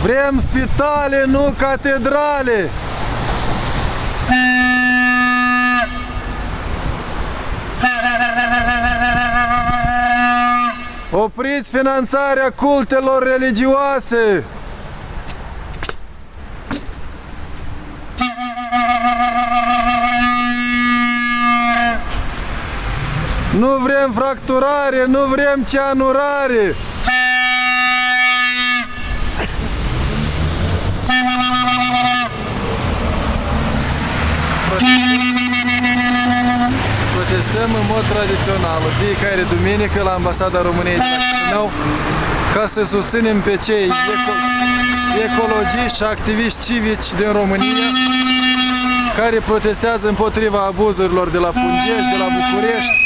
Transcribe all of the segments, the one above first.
Vrem spitale, nu catedrale! Opriți finanțarea cultelor religioase! Nu vrem fracturare, nu vrem cianurare! Protestăm în mod tradițional fiecare duminică la Ambasada României de la Chișinău ca să susținem pe cei ecologiști și activiști civici din România care protestează împotriva abuzurilor de la Pungești, de la București.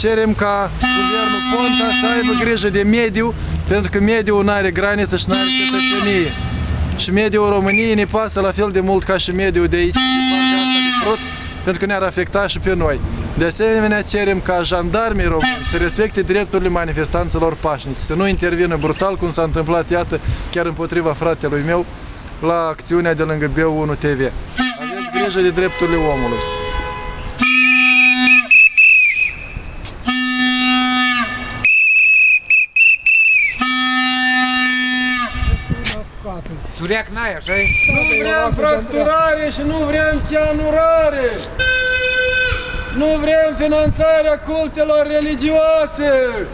Cerem ca guvernul Ponta să aibă grijă de mediu, pentru că mediul nu are graniță și nu are cetățenie. Și mediul României ne pasă la fel de mult ca și mediul de aici, de partea asta de Prut, pentru că ne-ar afecta și pe noi. De asemenea, cerem ca jandarmii români să respecte drepturile manifestanților pașnici, să nu intervină brutal, cum s-a întâmplat, iată, chiar împotriva fratelui meu, la acțiunea de lângă BU1 TV. Aveți grijă de drepturile omului. Țureac n-ai, așa-i? Nu vrem fracturare și nu vrem cianurare! Nu vrem finanțarea cultelor religioase!